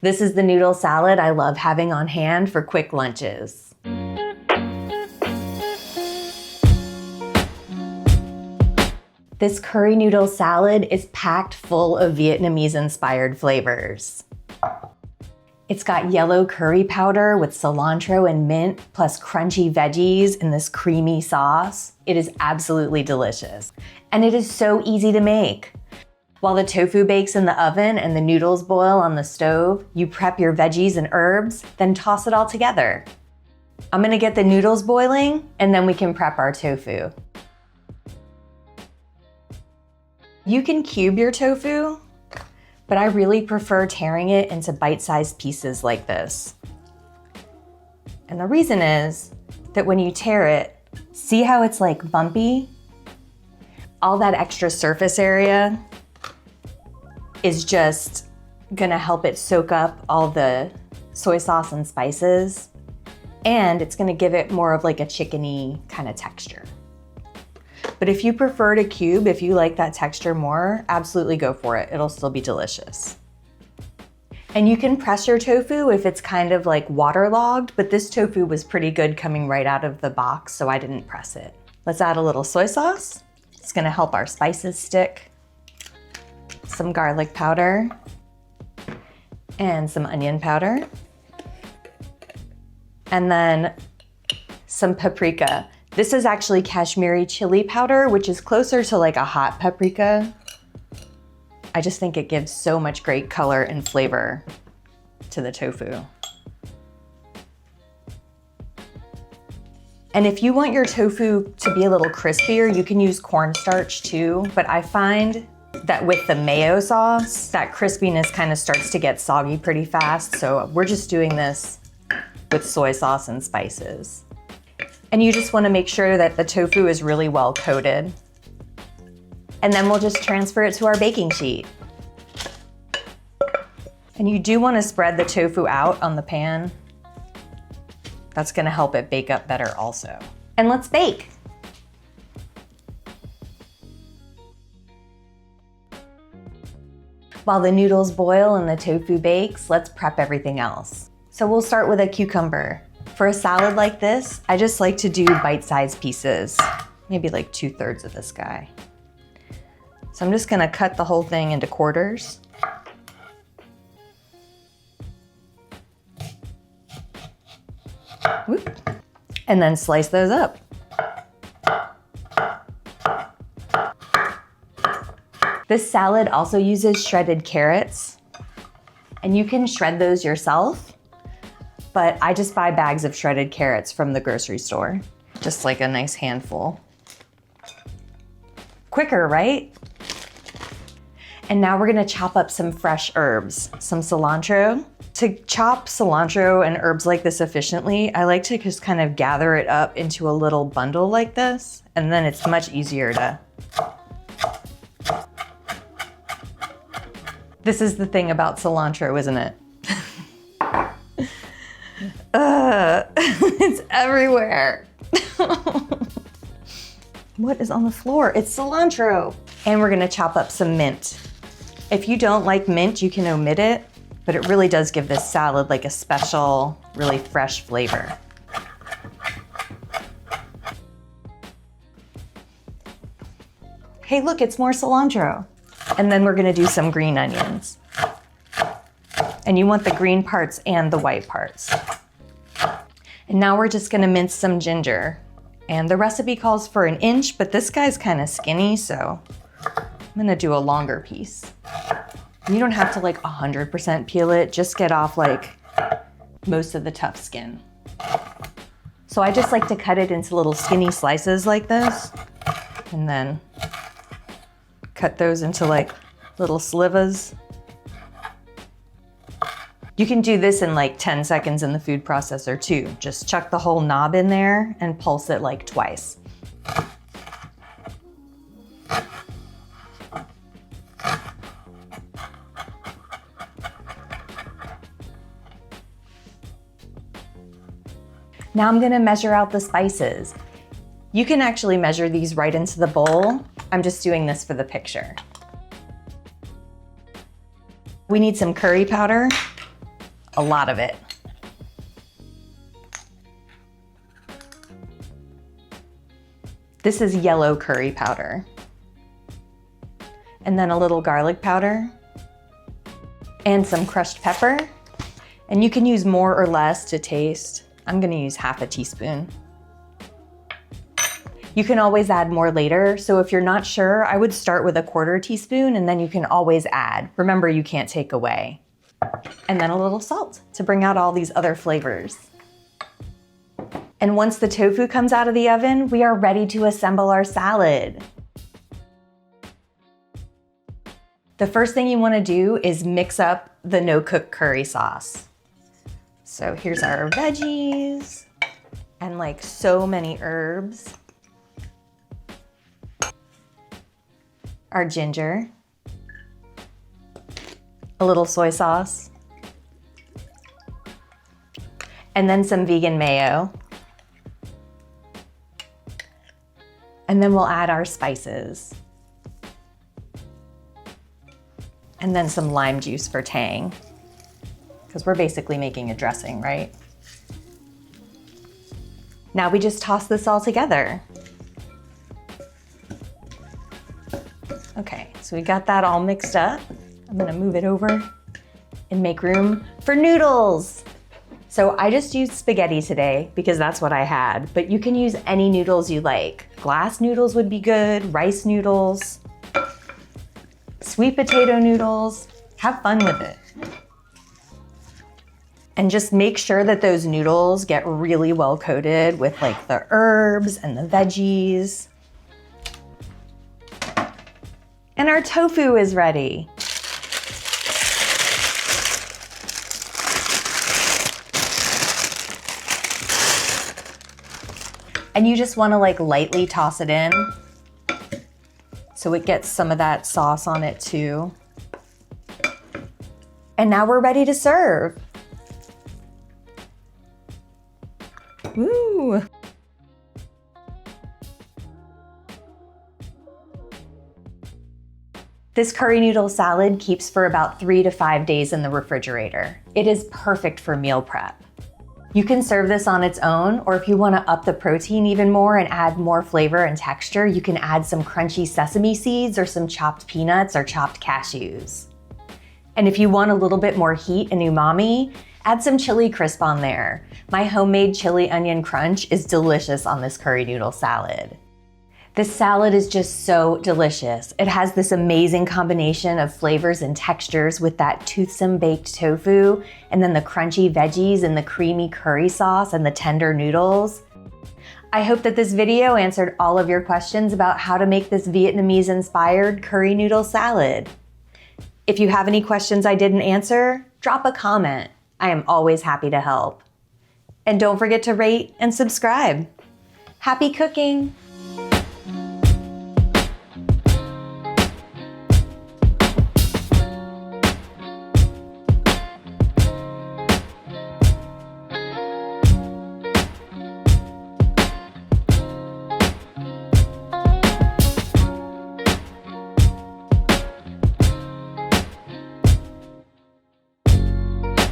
This is the noodle salad I love having on hand for quick lunches. This curry noodle salad is packed full of Vietnamese-inspired flavors. It's got yellow curry powder with cilantro and mint, plus crunchy veggies in this creamy sauce. It is absolutely delicious. And it is so easy to make. While the tofu bakes in the oven and the noodles boil on the stove, you prep your veggies and herbs, then toss it all together. I'm gonna get the noodles boiling, and then we can prep our tofu. You can cube your tofu, but I really prefer tearing it into bite-sized pieces like this. And the reason is that when you tear it, see how it's like bumpy? All that extra surface area is just gonna help it soak up all the soy sauce and spices, and it's gonna give it more of like a chickeny kind of texture. But if you prefer to cube, if you like that texture more, absolutely go for it. It'll still be delicious. And you can press your tofu if it's kind of like waterlogged, but this tofu was pretty good coming right out of the box, so I didn't press it. Let's add a little soy sauce. It's gonna help our spices stick. Some garlic powder and some onion powder. And then some paprika. This is actually Kashmiri chili powder, which is closer to like a hot paprika. I just think it gives so much great color and flavor to the tofu. And if you want your tofu to be a little crispier, you can use cornstarch too, but I find that with the mayo sauce, that crispiness kind of starts to get soggy pretty fast, so we're just doing this with soy sauce and spices. And you just want to make sure that the tofu is really well coated. And then we'll just transfer it to our baking sheet. And you do want to spread the tofu out on the pan. That's going to help it bake up better also. And let's bake. While the noodles boil and the tofu bakes, let's prep everything else. So we'll start with a cucumber. For a salad like this, I just like to do bite-sized pieces, maybe like 2/3 of this guy. So I'm just gonna cut the whole thing into quarters. Whoop. And then slice those up. This salad also uses shredded carrots, and you can shred those yourself, but I just buy bags of shredded carrots from the grocery store, just like a nice handful. Quicker, right? And now we're gonna chop up some fresh herbs, some cilantro. To chop cilantro and herbs like this efficiently, I like to just kind of gather it up into a little bundle like this, and then it's much easier to. This is the thing about cilantro, isn't it? It's everywhere. What is on the floor? It's cilantro. And we're gonna chop up some mint. If you don't like mint, you can omit it, but it really does give this salad like a special, really fresh flavor. Hey, look, it's more cilantro. And then we're gonna do some green onions. And you want the green parts and the white parts. And now we're just gonna mince some ginger. And the recipe calls for 1 inch, but this guy's kind of skinny, so I'm gonna do a longer piece. You don't have to like 100% peel it, just get off like most of the tough skin. So I just like to cut it into little skinny slices like this, and then cut those into like little slivers. You can do this in like 10 seconds in the food processor too. Just chuck the whole knob in there and pulse it like twice. Now I'm gonna measure out the spices. You can actually measure these right into the bowl. I'm just doing this for the picture. We need some curry powder. a lot of it. This is yellow curry powder. And then a little garlic powder and some crushed pepper. And you can use more or less to taste. I'm gonna use half a teaspoon. You can always add more later, so if you're not sure, I would start with a quarter teaspoon and then you can always add. Remember, you can't take away. And then a little salt to bring out all these other flavors. And once the tofu comes out of the oven, we are ready to assemble our salad. The first thing you want to do is mix up the no-cook curry sauce. So here's our veggies and like so many herbs. Our ginger, a little soy sauce, and then some vegan mayo. And then we'll add our spices. And then some lime juice for tang, because we're basically making a dressing, right? Now we just toss this all together. Okay, so we got that all mixed up. I'm gonna move it over and make room for noodles. So I just used spaghetti today because that's what I had, but you can use any noodles you like. Glass noodles would be good, rice noodles, sweet potato noodles. Have fun with it. And just make sure that those noodles get really well coated with like the herbs and the veggies. And our tofu is ready. And you just want to like lightly toss it in so it gets some of that sauce on it too. And now we're ready to serve. Woo! This curry noodle salad keeps for about 3 to 5 days in the refrigerator. It is perfect for meal prep. You can serve this on its own, or if you want to up the protein even more and add more flavor and texture, you can add some crunchy sesame seeds or some chopped peanuts or chopped cashews. And if you want a little bit more heat and umami, add some chili crisp on there. My homemade chili onion crunch is delicious on this curry noodle salad. This salad is just so delicious. It has this amazing combination of flavors and textures with that toothsome baked tofu, and then the crunchy veggies and the creamy curry sauce and the tender noodles. I hope that this video answered all of your questions about how to make this Vietnamese-inspired curry noodle salad. If you have any questions I didn't answer, drop a comment. I am always happy to help. And don't forget to rate and subscribe. Happy cooking!